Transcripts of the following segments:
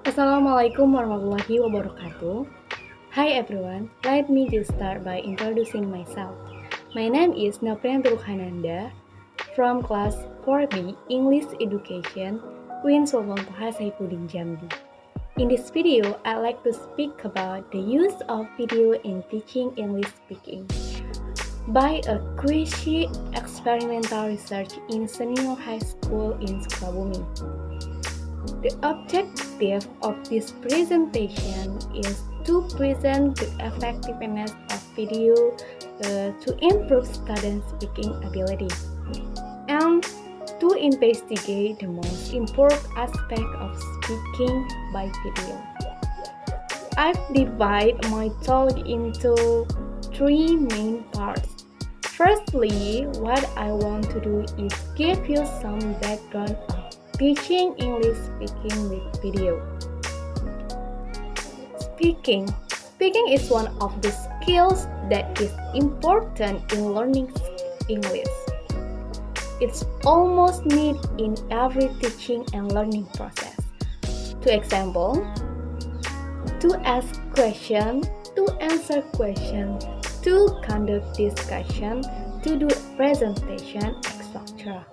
Assalamualaikum warahmatullahi wabarakatuh. Hi everyone, let me just start by introducing myself. My name is Noprianti Rukhananda from class 4B English Education, Queen Sultan Toha Saifuddin Jambi. In this video, I'd like to speak about the use of video in teaching English speaking by a quasi-experimental research in Senior High School in Sukabumi. The objective of this presentation is to present the effectiveness of video to improve student speaking ability and to investigate the most important aspect of speaking by video. I've divided my talk into three main parts. Firstly, what I want to do is give you some background of teaching English speaking with video. Speaking is one of the skills that is important in learning English. It's almost needed in every teaching and learning process. To example, to ask questions, to answer questions, to conduct discussion, to do presentation, etc.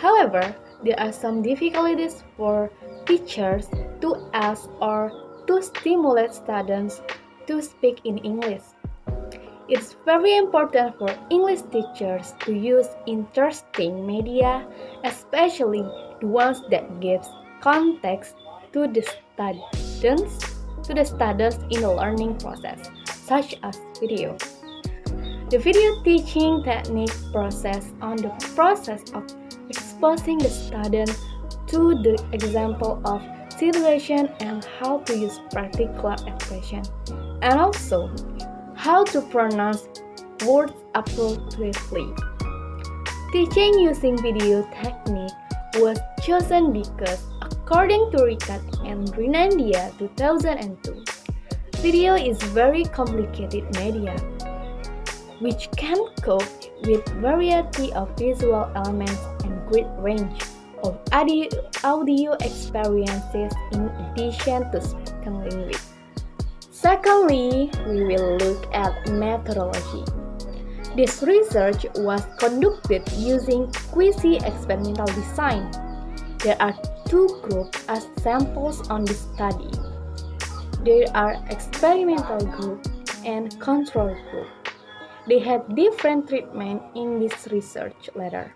However, there are some difficulties for teachers to ask or to stimulate students to speak in English. It's very important for English teachers to use interesting media, especially the ones that gives context to the students in the learning process, such as video. The video teaching technique process on the process of exposing the student to the example of situation and how to use particular expression, and also how to pronounce words appropriately. Teaching using video technique was chosen because, according to Ricat and Rinandia 2002, video is very complicated media which can cope with variety of visual elements and great range of audio experiences in addition to spoken language. Secondly, we will look at methodology. This research was conducted using quasi-experimental design. There are two groups as samples on this study. There are experimental group and control group. They had different treatment in this research letter.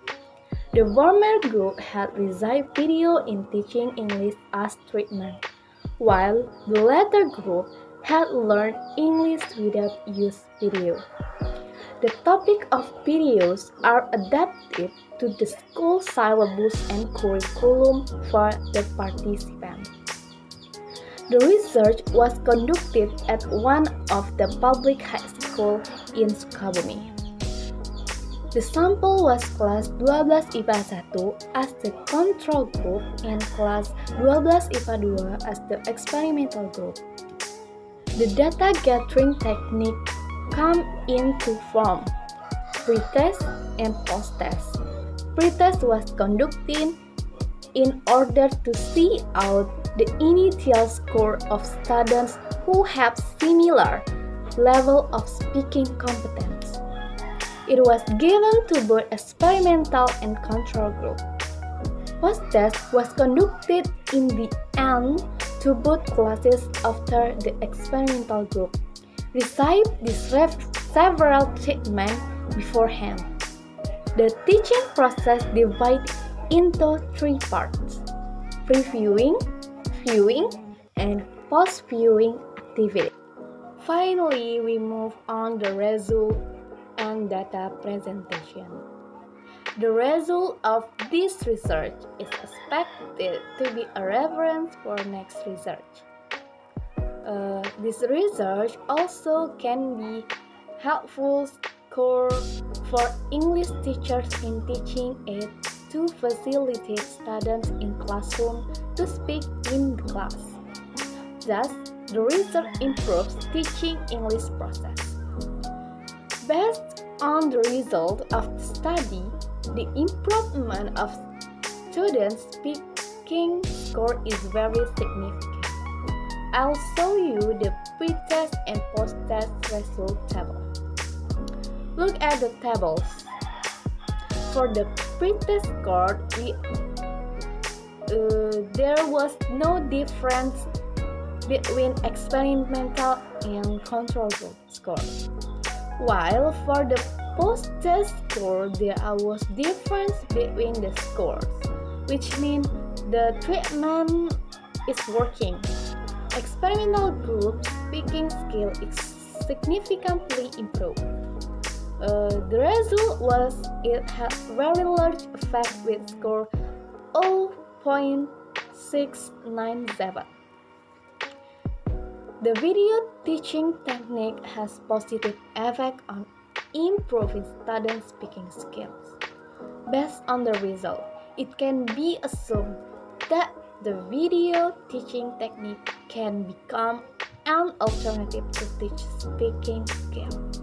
The former group had received video in teaching English as treatment, while the latter group had learned English without use video. The topic of videos are adapted to the school syllabus and curriculum for the participants. The research was conducted at one of the public high schools in Sukabumi. The sample was class 12 IPA 1 as the control group and class 12 IPA 2 as the experimental group. The data gathering technique come in two forms, pre-test and post-test. Pre-test was conducted in order to see out the initial score of students who have similar level of speaking competence. It was given to both experimental and control group. Post-test was conducted in the end to both classes after the experimental group received several treatments beforehand. The teaching process divided into three parts: previewing, viewing, and post-viewing activity. Finally, we move on the result and data presentation. The result of this research is expected to be a reference for next research. This research also can be helpful for English teachers in teaching it to facilitate students in classroom to speak in the class. Thus, the research improves teaching English process. Based on the result of the study, the improvement of students' speaking speaking score is very significant. I'll show you the pre-test and post-test result table. Look at the tables. For the pre-test score, there was no difference between experimental and control group score. While for the post-test score, there was difference between the scores, which means the treatment is working. Experimental group speaking skill is significantly improved. The result was it had very large effect with score 0.697. The video teaching technique has positive effect on improving student speaking skills. Based on the result, it can be assumed that the video teaching technique can become an alternative to teach speaking skills.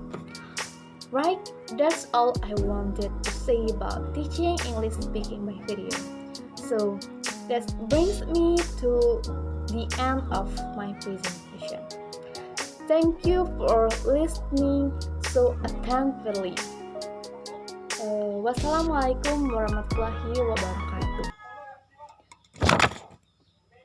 Right, that's all I wanted to say about teaching English speaking by video. So that brings me to the end of my presentation. Thank you for listening so attentively. Wassalamualaikum warahmatullahi wabarakatuh.